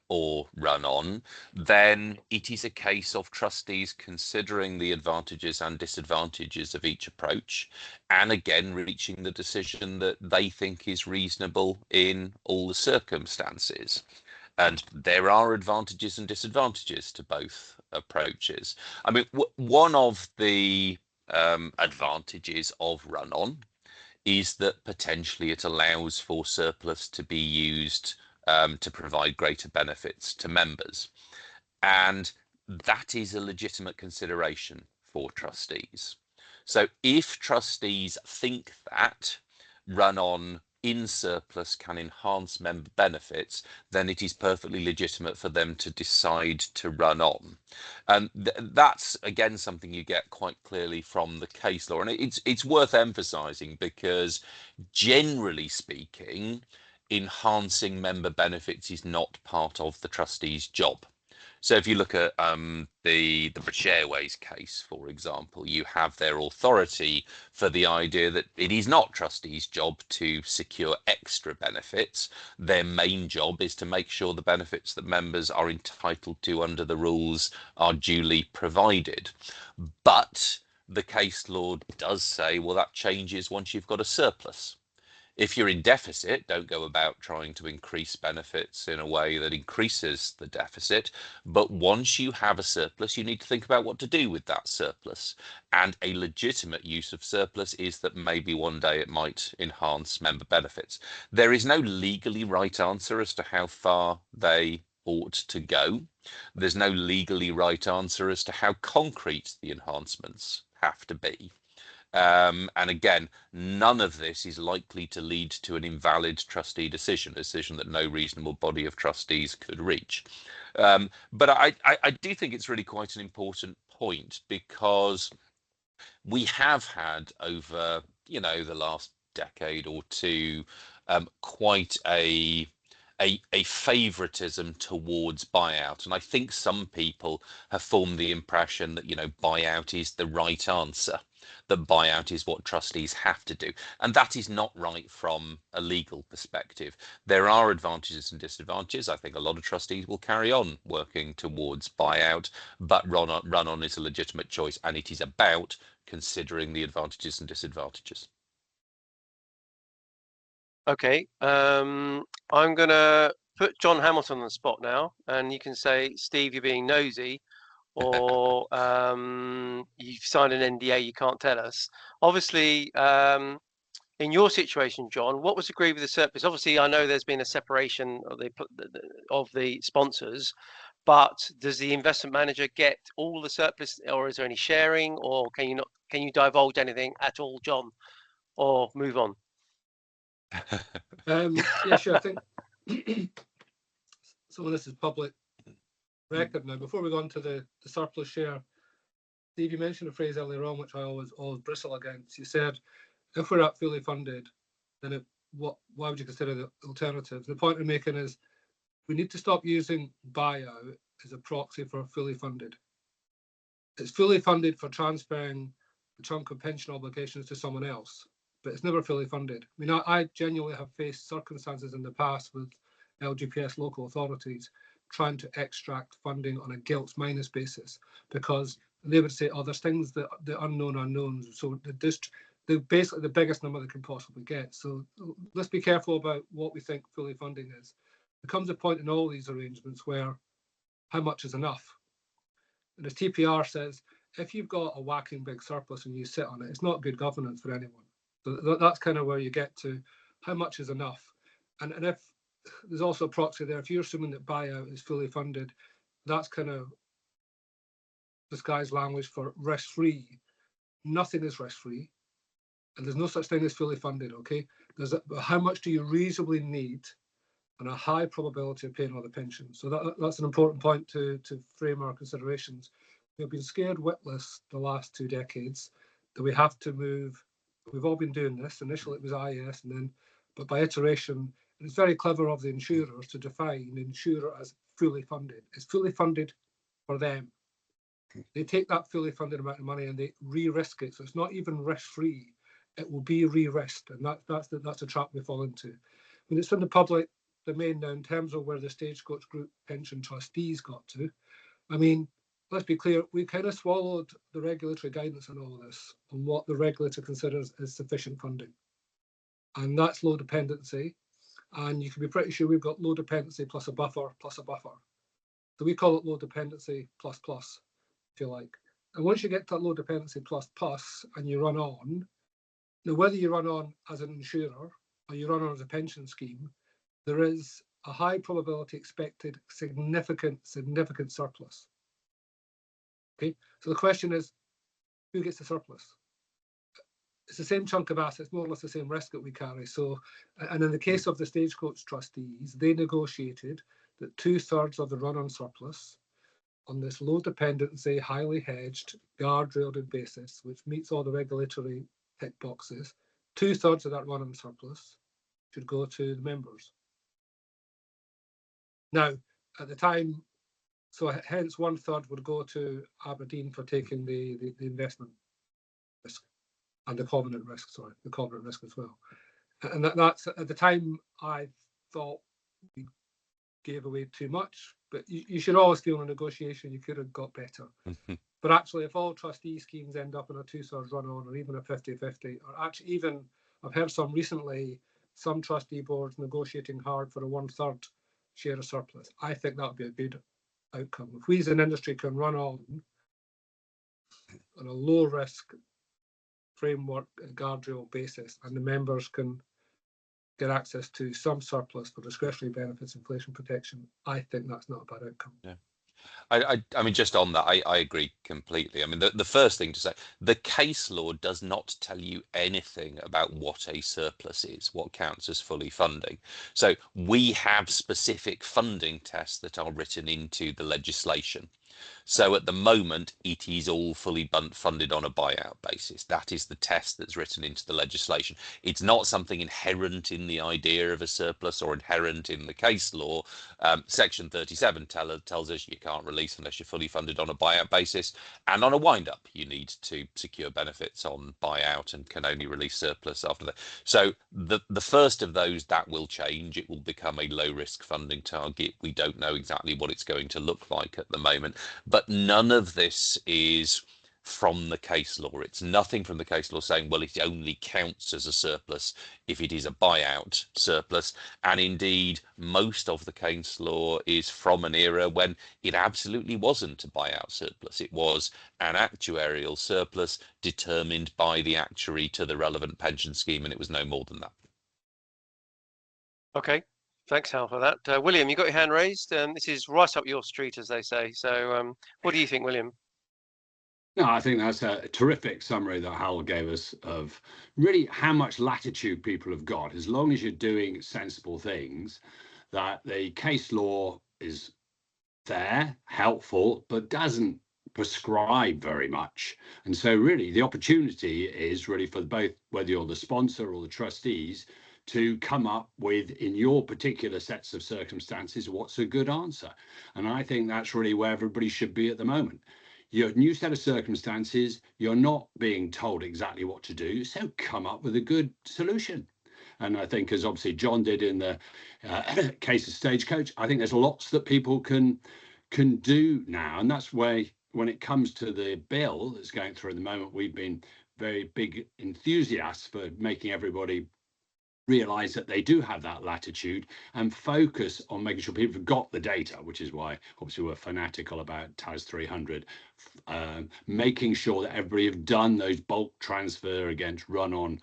or run on, then it is a case of trustees considering the advantages and disadvantages of each approach, and again reaching the decision that they think is reasonable in all the circumstances. And there are advantages and disadvantages to both approaches. I mean, one of the advantages of run-on is that potentially it allows for surplus to be used to provide greater benefits to members. And that is a legitimate consideration for trustees. So if trustees think that run-on in surplus can enhance member benefits, then it is perfectly legitimate for them to decide to run on. And that's, again, something you get quite clearly from the case law. And it's worth emphasising because, generally speaking, enhancing member benefits is not part of the trustee's job. So if you look at the British Airways case, for example, you have their authority for the idea that it is not trustees' job to secure extra benefits. Their main job is to make sure the benefits that members are entitled to under the rules are duly provided. But the case law does say, well, that changes once you've got a surplus. If you're in deficit, don't go about trying to increase benefits in a way that increases the deficit. But once you have a surplus, you need to think about what to do with that surplus. And a legitimate use of surplus is that maybe one day it might enhance member benefits. There is no legally right answer as to how far they ought to go. There's no legally right answer as to how concrete the enhancements have to be. And again, none of this is likely to lead to an invalid trustee decision, a decision that no reasonable body of trustees could reach. But I do think it's really quite an important point, because we have had over, the last decade or two, quite a favoritism towards buyout. And I think some people have formed the impression that, buyout is the right answer, that buyout is what trustees have to do. And that is not right from a legal perspective. There are advantages and disadvantages. I think a lot of trustees will carry on working towards buyout, but run-on is a legitimate choice, and it is about considering the advantages and disadvantages.
Okay, I'm going to put John Hamilton on the spot now, and you can say, Steve, you're being nosy, or you've signed an NDA, you can't tell us. Obviously, in your situation, John, what was agreed with the surplus? Obviously, I know there's been a separation of the sponsors, but does the investment manager get all the surplus, or is there any sharing, or can you divulge anything at all, John, or move on?
Yeah, sure. I think some of this is public record now. Before we go on to the surplus share, Steve, you mentioned a phrase earlier on which I always bristle against. You said, if we're at fully funded, then why would you consider the alternatives? The point I'm making is we need to stop using buyout as a proxy for fully funded. It's fully funded for transferring a chunk of pension obligations to someone else, but it's never fully funded. I mean, I genuinely have faced circumstances in the past with LGPS local authorities trying to extract funding on a gilts minus basis, because they would say, oh, there's things that the unknown unknowns. So they're basically the biggest number they can possibly get. So let's be careful about what we think fully funding is. There comes a point in all these arrangements where how much is enough? And as TPR says, if you've got a whacking big surplus and you sit on it, it's not good governance for anyone. So that's kind of where you get to. how much is enough? And if there's also a proxy there, if you're assuming that buyout is fully funded, that's kind of disguised language for risk-free. Nothing is risk-free, and there's no such thing as fully funded, okay? How much do you reasonably need and a high probability of paying all the pensions? So that's an important point to frame our considerations. We've been scared witless the last 2 decades that we have to move. We've all been doing this. Initially it was IS, but by iteration, it's very clever of the insurers to define insurer as fully funded. It's fully funded for them. They take that fully funded amount of money and they re-risk it. So it's not even risk-free. It will be re-risked, and that's a trap we fall into. When it's in the public domain now, in terms of where the Stagecoach Group pension trustees got to, I mean, let's be clear, we kind of swallowed the regulatory guidance on all of this, on what the regulator considers as sufficient funding. And that's low dependency. And you can be pretty sure we've got low dependency plus a buffer plus a buffer. So we call it low dependency plus plus, if you like. And once you get to that low dependency plus plus and you run on, now whether you run on as an insurer or you run on as a pension scheme, there is a high probability expected significant surplus. Okay, so the question is, who gets the surplus? It's the same chunk of assets, more or less the same risk that we carry. So, and in the case of the Stagecoach trustees, they negotiated that 2/3 of the run-on surplus on this low dependency, highly hedged, guardrailed basis, which meets all the regulatory tick boxes, 2/3 of that run-on surplus should go to the members. Now, at the time, so hence 1/3 would go to Aberdeen for taking the investment risk and the covenant risk, the covenant risk as well. And that's at the time I thought we gave away too much, but you should always feel in a negotiation you could have got better. But actually, if all trustee schemes end up in a 2/3 run on, or even a 50-50, or actually even, I've heard some recently, some trustee boards negotiating hard for a 1/3 share of surplus. I think that would be a good outcome. If we as an industry can run on a low risk framework guardrail basis, and the members can get access to some surplus for discretionary benefits, inflation protection, I think that's not a bad outcome.
Yeah. I mean, just on that, I agree completely. I mean, the first thing to say, the case law does not tell you anything about what a surplus is, what counts as fully funding. So we have specific funding tests that are written into the legislation. So at the moment, it is all fully funded on a buyout basis. That is the test that's written into the legislation. It's not something inherent in the idea of a surplus or inherent in the case law. Section 37 tells us you can't release unless you're fully funded on a buyout basis. And on a wind-up, you need to secure benefits on buyout and can only release surplus after that. So the first of those, that will change. It will become a low-risk funding target. We don't know exactly what it's going to look like at the moment. But none of this is from the case law. It's nothing from the case law saying, well, it only counts as a surplus if it is a buyout surplus. And indeed, most of the case law is from an era when it absolutely wasn't a buyout surplus. It was an actuarial surplus determined by the actuary to the relevant pension scheme, and it was no more than that.
Okay. Thanks, Hal, for that. William, you got your hand raised. This is right up your street, as they say. So what do you think, William?
No, I think that's a terrific summary that Hal gave us of really how much latitude people have got. As long as you're doing sensible things, that the case law is there, helpful, but doesn't prescribe very much. And so really the opportunity is really for both, whether you're the sponsor or the trustees, to come up with, in your particular sets of circumstances, what's a good answer. And I think that's really where everybody should be at the moment. Your new set of circumstances, you're not being told exactly what to do, so come up with a good solution. And I think, as obviously John did in the case of Stagecoach, I think there's lots that people can do now. And that's where, when it comes to the bill that's going through at the moment, we've been very big enthusiasts for making everybody realize that they do have that latitude and focus on making sure people have got the data, which is why obviously we're fanatical about TAS 300, making sure that everybody have done those bulk transfer against run-on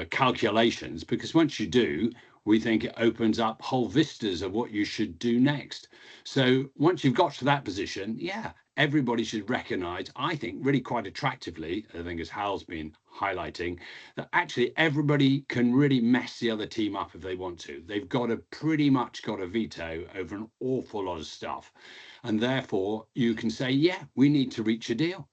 calculations, because once you do, we think it opens up whole vistas of what you should do next. So once you've got to that position, yeah, everybody should recognize, I think, really quite attractively, I think as Hal's been highlighting, that actually everybody can really mess the other team up if they want to. They've pretty much got a veto over an awful lot of stuff. And therefore you can say, yeah, we need to reach a deal.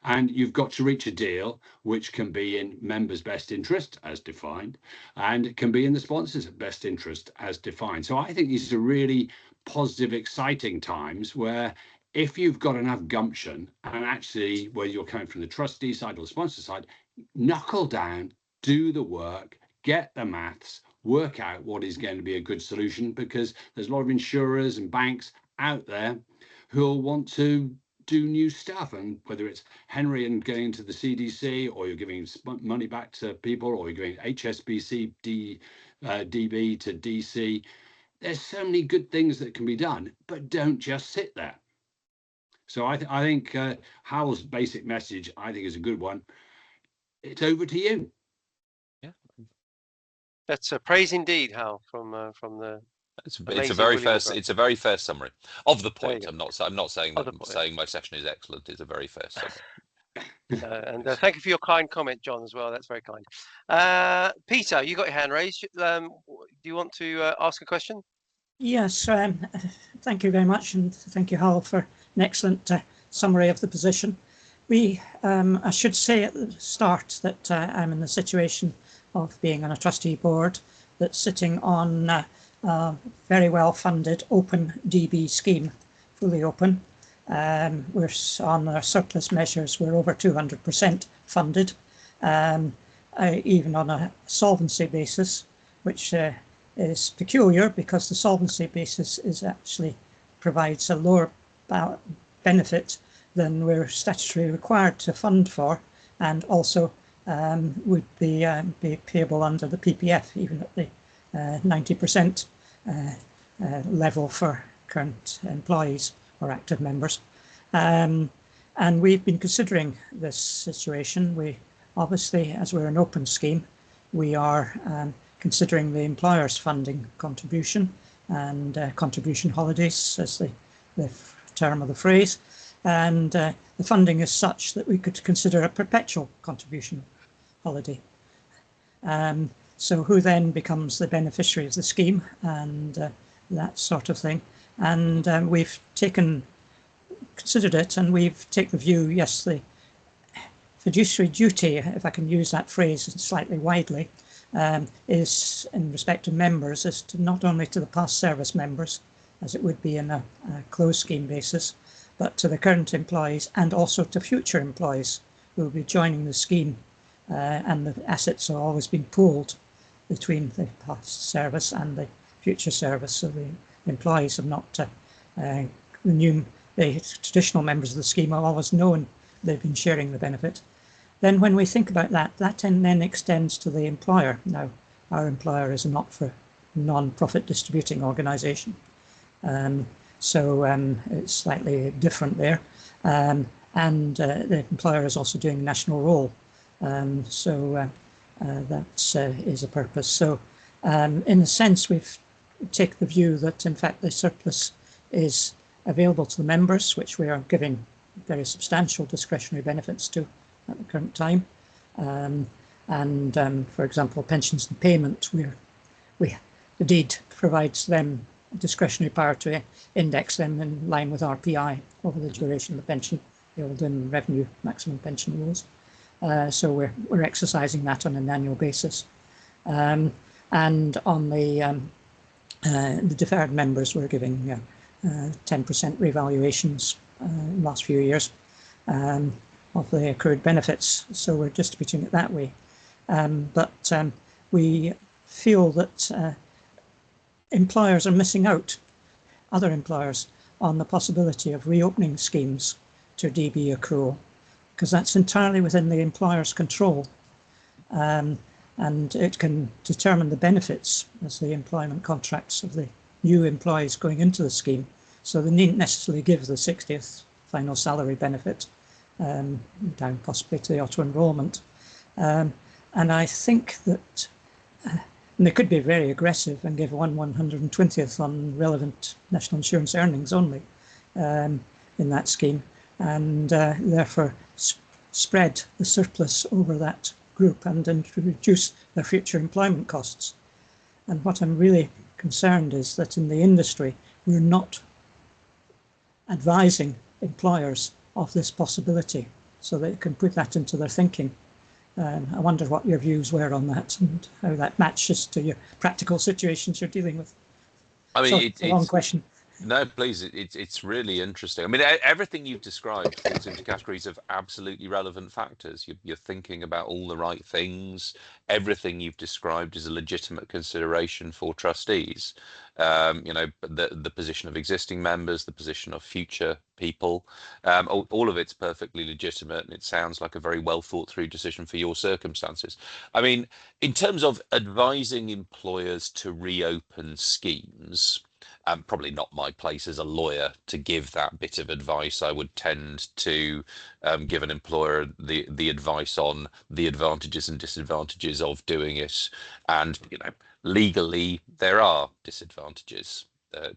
And you've got to reach a deal which can be in members' best interest as defined, and it can be in the sponsors' best interest as defined. So I think these are really positive, exciting times where if you've got enough gumption, and actually whether you're coming from the trustee side or the sponsor side, knuckle down, do the work, get the maths, work out what is going to be a good solution, because there's a lot of insurers and banks out there who'll want to do new stuff, and whether it's Henry and going to the CDC, or you're giving money back to people, or you're going HSBC DB to DC, there's so many good things that can be done, but don't just sit there. So I think Hal's basic message, I think, is a good one. It's over to you.
Yeah,
that's a praise indeed, Hal, from the.
It's a very fair summary of the point. I'm not saying that saying my session is excellent. It's a very fair summary.
And thank you for your kind comment, John, as well. That's very kind. Peter, you got your hand raised. Do you want to ask a question?
Yes, thank you very much, and thank you, Hal, for an excellent summary of the position. I should say at the start that I'm in the situation of being on a trustee board that's sitting on very well funded open DB scheme, fully open. We're on our surplus measures, we're over 200% funded, even on a solvency basis, which is peculiar because the solvency basis actually provides a lower benefit than we're statutorily required to fund for, and also would be payable under the PPF, even at the 90% level for current employees or active members. And we've been considering this situation. We obviously, as we're an open scheme, we are considering the employer's funding contribution and contribution holidays, as the term of the phrase. And the funding is such that we could consider a perpetual contribution holiday. So who then becomes the beneficiary of the scheme, and that sort of thing. And we've considered it, and we've taken the view, yes, the fiduciary duty, if I can use that phrase slightly widely, is in respect to members, is to not only to the past service members, as it would be in a closed scheme basis, but to the current employees and also to future employees who will be joining the scheme, and the assets are always being pooled between the past service and the future service, so the employees have not the traditional members of the scheme have always known they've been sharing the benefit. Then when we think about that then extends to the employer. Now, our employer is a non-profit distributing organisation, so it's slightly different there, and the employer is also doing national roll, so that is a purpose. So in a sense, we've taken the view that in fact the surplus is available to the members, which we are giving very substantial discretionary benefits to at the current time. For example, pensions and payment, the deed provides them discretionary power to index them in line with RPI over the duration of the pension, the old revenue maximum pension rules. So we're exercising that on an annual basis. And on the deferred members, we're giving 10% revaluations in the last few years of the accrued benefits. So we're distributing it that way. But we feel that employers are missing out, other employers, on the possibility of reopening schemes to DB accrual, because that's entirely within the employer's control. And it can determine the benefits as the employment contracts of the new employees going into the scheme. So they needn't necessarily give the 60th final salary benefit down possibly to the auto-enrolment. And I think that and they could be very aggressive and give 1/120th on relevant national insurance earnings only in that scheme, and therefore spread the surplus over that group and reduce their future employment costs. And what I'm really concerned is that in the industry, we're not advising employers of this possibility so they can put that into their thinking. I wonder what your views were on that and how that matches to your practical situations you're dealing with.
I mean,
it's a long question.
No, please. It's really interesting. I mean, everything you've described falls into categories of absolutely relevant factors. You're thinking about all the right things. Everything you've described is a legitimate consideration for trustees. You know, the position of existing members, the position of future people, all of it's perfectly legitimate, and it sounds like a very well thought through decision for your circumstances. I mean, in terms of advising employers to reopen schemes, probably not my place as a lawyer to give that bit of advice. I would tend to give an employer the advice on the advantages and disadvantages of doing it. And, you know, legally, there are disadvantages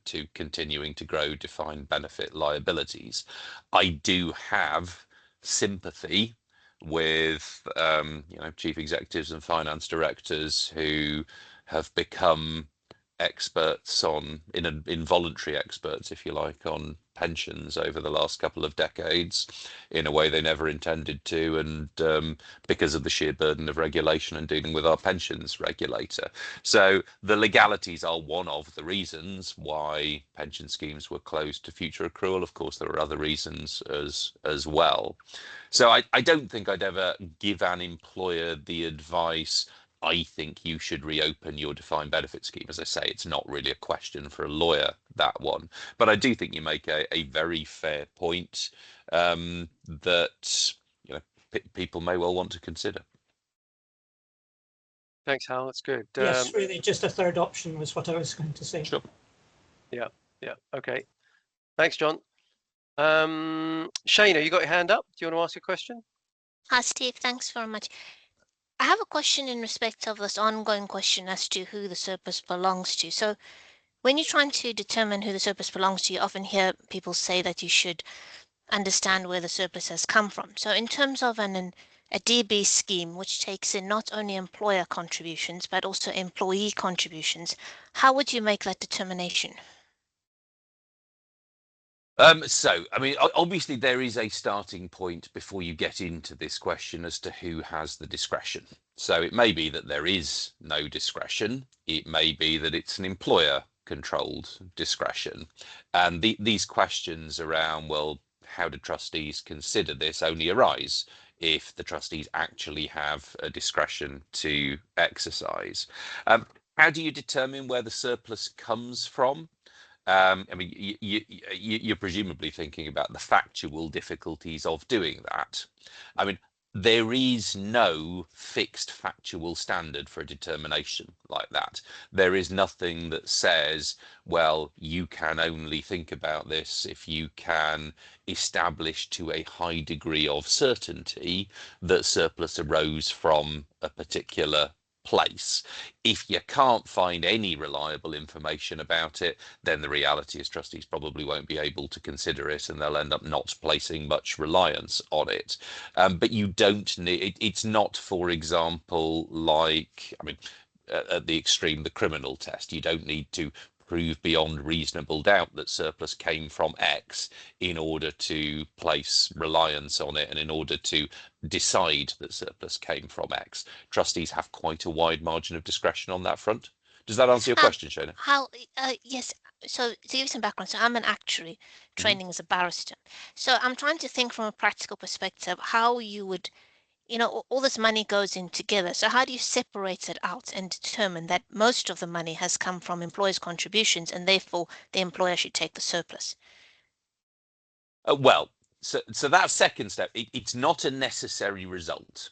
to continuing to grow defined benefit liabilities. I do have sympathy with, you know, chief executives and finance directors who have become experts on involuntary experts, if you like, on pensions over the last couple of decades in a way they never intended to, and because of the sheer burden of regulation and dealing with our pensions regulator. So the legalities are one of the reasons why pension schemes were closed to future accrual. Of course, there are other reasons as well. So I don't think I'd ever give an employer the advice, I think you should reopen your defined benefit scheme. As I say, it's not really a question for a lawyer, that one. But I do think you make a very fair point that, you know, people may well want to consider.
Thanks, Hal. That's good.
Yes, really, just a third option was what I was going to say.
Sure.
Yeah. Okay. Thanks, John. Shana, you got your hand up? Do you want to ask a question?
Hi, Steve. Thanks very much. I have a question in respect of this ongoing question as to who the surplus belongs to. So when you're trying to determine who the surplus belongs to, you often hear people say that you should understand where the surplus has come from. So in terms of a DB scheme, which takes in not only employer contributions, but also employee contributions, how would you make that determination?
So, I mean, obviously there is a starting point before you get into this question as to who has the discretion. So it may be that there is no discretion. It may be that it's an employer controlled discretion. And these questions around, well, how do trustees consider this, only arise if the trustees actually have a discretion to exercise. How do you determine where the surplus comes from? I mean, you're presumably thinking about the factual difficulties of doing that. I mean, there is no fixed factual standard for a determination like that. There is nothing that says, well, you can only think about this if you can establish to a high degree of certainty that surplus arose from a particular place. If you can't find any reliable information about it, then the reality is trustees probably won't be able to consider it, and they'll end up not placing much reliance on it. But you don't need, it's not, for example, like, I mean, at the extreme, the criminal test. You don't need to prove beyond reasonable doubt that surplus came from X in order to place reliance on it and in order to decide that surplus came from X. Trustees have quite a wide margin of discretion on that front. Does that answer your question, Shana?
Yes. So to give you some background, so I'm an actuary training as a barrister. So I'm trying to think from a practical perspective how you would, you know, all this money goes in together. So how do you separate it out and determine that most of the money has come from employers' contributions and therefore the employer should take the surplus?
Well, so that second step, it's not a necessary result.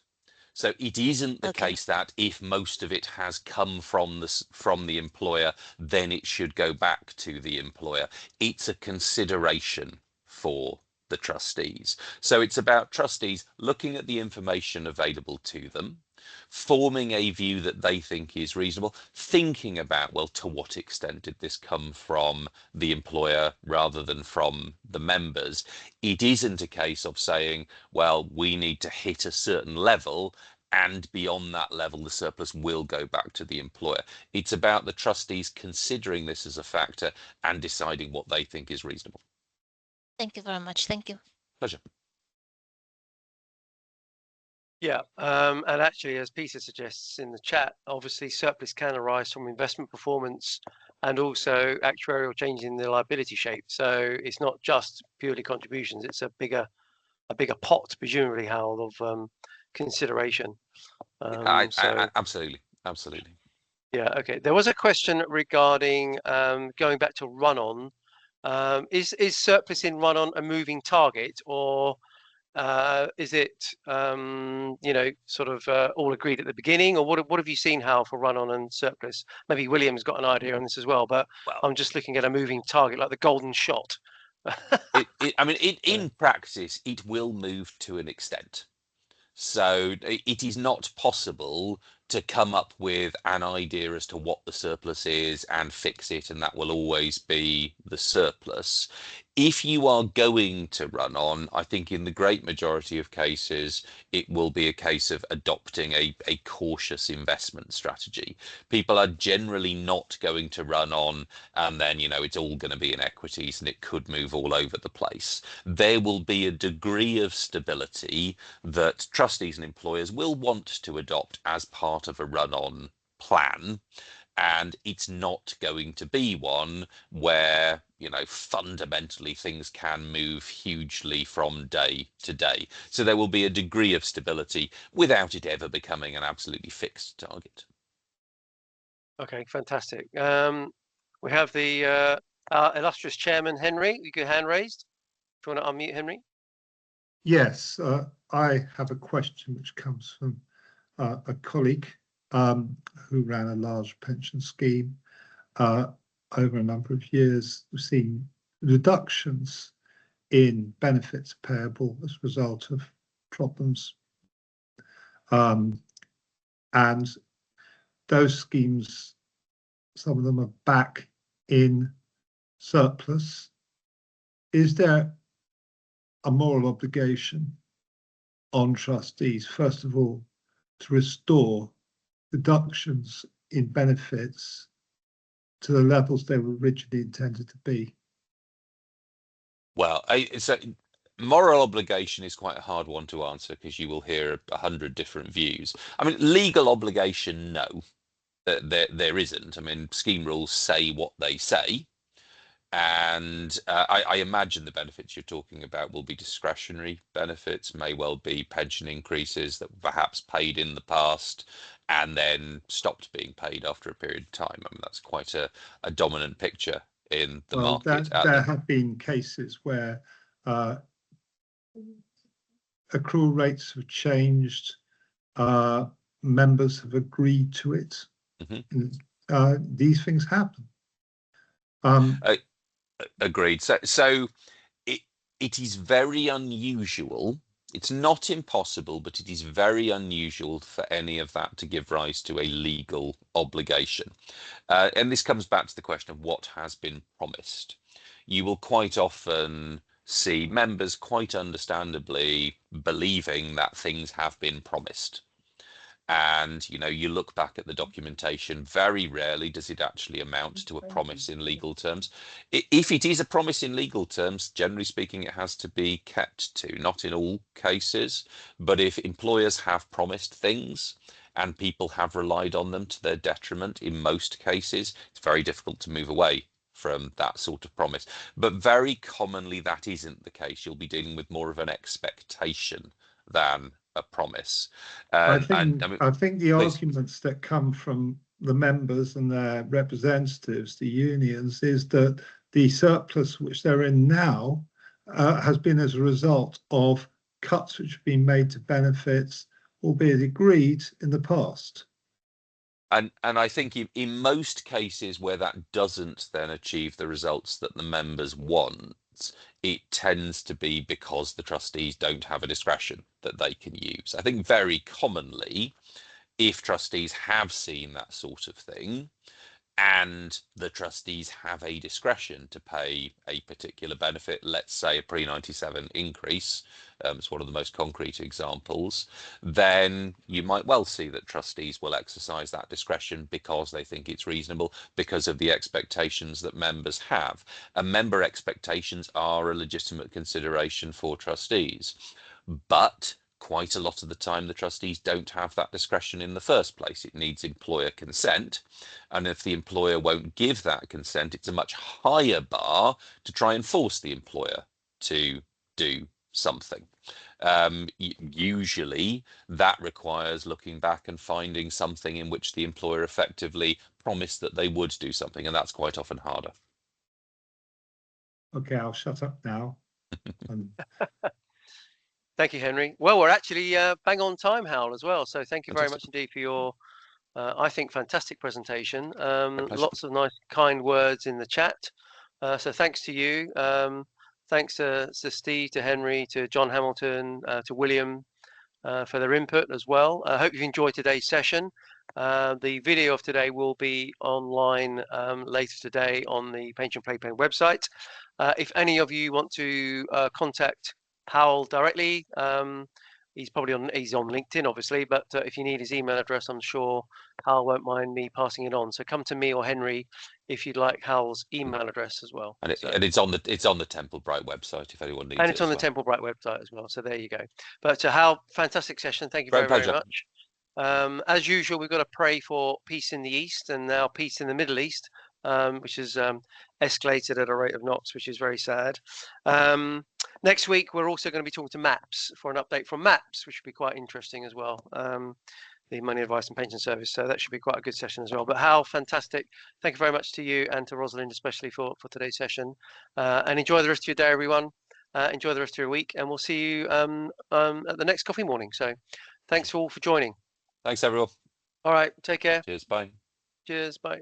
So it isn't the case that if most of it has come from the employer, then it should go back to the employer. It's a consideration for the trustees. So it's about trustees looking at the information available to them, forming a view that they think is reasonable, thinking about, well, to what extent did this come from the employer rather than from the members. It isn't a case of saying, well, we need to hit a certain level, and beyond that level, the surplus will go back to the employer. It's about the trustees considering this as a factor and deciding what they think is reasonable.
Thank you very much. Thank you.
Pleasure.
Yeah, and actually, as Peter suggests in the chat, obviously surplus can arise from investment performance and also actuarial changes in the liability shape. So it's not just purely contributions; it's a bigger pot, presumably, Hal, of consideration.
Absolutely.
Yeah. Okay. There was a question regarding going back to run-on. Is surplus in run-on a moving target, or is it sort of all agreed at the beginning, or what have you seen, Hal, for run-on and surplus? Maybe William's got an idea on this as well, but I'm just looking at a moving target, like the golden shot.
In practice, it will move to an extent. So it is not possible to come up with an idea as to what the surplus is and fix it, and that will always be the surplus. If you are going to run on, I think in the great majority of cases, it will be a case of adopting a cautious investment strategy. People are generally not going to run on and then, it's all going to be in equities and it could move all over the place. There will be a degree of stability that trustees and employers will want to adopt as part of a run-on plan. And it's not going to be one where, fundamentally things can move hugely from day to day. So there will be a degree of stability without it ever becoming an absolutely fixed target.
Okay, fantastic. We have the illustrious chairman, Henry. You got hand raised. Do you want to unmute, Henry?
Yes, I have a question which comes from a colleague who ran a large pension scheme over a number of years. We've seen reductions in benefits payable as a result of problems. And those schemes, some of them are back in surplus. Is there a moral obligation on trustees, first of all, to restore reductions in benefits to the levels they were originally intended to be?
Well, moral obligation is quite a hard one to answer because you will hear 100 different views. Legal obligation, no, there isn't. Scheme rules say what they say. And I imagine the benefits you're talking about will be discretionary benefits, may well be pension increases that were perhaps paid in the past and then stopped being paid after a period of time. That's quite a dominant picture in the market.
There have been cases where accrual rates have changed, members have agreed to it. Mm-hmm. These things happen.
Agreed. So it is very unusual. It's not impossible, but it is very unusual for any of that to give rise to a legal obligation. And this comes back to the question of what has been promised. You will quite often see members quite understandably believing that things have been promised. And, you look back at the documentation, very rarely does it actually amount to a promise in legal terms. If it is a promise in legal terms, generally speaking, it has to be kept to, not in all cases. But if employers have promised things and people have relied on them to their detriment, in most cases, it's very difficult to move away from that sort of promise. But very commonly, that isn't the case. You'll be dealing with more of an expectation than a promise.
I think the arguments that come from the members and their representatives, the unions, is that the surplus which they're in now has been as a result of cuts which have been made to benefits, albeit agreed in the past.
And I think in most cases where that doesn't then achieve the results that the members want, it tends to be because the trustees don't have a discretion that they can use. I think very commonly if trustees have seen that sort of thing, and the trustees have a discretion to pay a particular benefit, let's say a pre-97 increase, it's one of the most concrete examples, then you might well see that trustees will exercise that discretion because they think it's reasonable, because of the expectations that members have. And member expectations are a legitimate consideration for trustees. But quite a lot of the time, the trustees don't have that discretion in the first place. It needs employer consent. And if the employer won't give that consent, it's a much higher bar to try and force the employer to do something. Usually that requires looking back and finding something in which the employer effectively promised that they would do something, and that's quite often harder.
Okay, I'll shut up now.
Thank you, Henry. Well, we're actually bang on time, Hal, as well. So thank you very much indeed for your, I think, fantastic presentation. Lots of nice, kind words in the chat. So thanks to you. Thanks to Steve, to Henry, to John Hamilton, to William for their input as well. I hope you've enjoyed today's session. The video of today will be online later today on the Pension Playpen website. If any of you want to contact Hal directly, he's on LinkedIn, obviously, but if you need his email address, I'm sure Hal won't mind me passing it on. So come to me or Henry if you'd like Hal's email address as well.
And it's on the Temple Bright website if anyone needs it.
And it's on the Temple Bright website as well. So there you go. But Hal, fantastic session. Thank you very much. As usual, we've got to pray for peace in the East and now peace in the Middle East, which has escalated at a rate of knots, which is very sad. Next week, we're also going to be talking to MAPS for an update from MAPS, which should be quite interesting as well. The Money Advice and Pension Service. So that should be quite a good session as well. But Hal, fantastic. Thank you very much to you and to Rosalind, especially for today's session. And enjoy the rest of your day, everyone. Enjoy the rest of your week. And we'll see you at the next coffee morning. So thanks all for joining.
Thanks, everyone.
All right. Take care.
Cheers. Bye.
Cheers. Bye.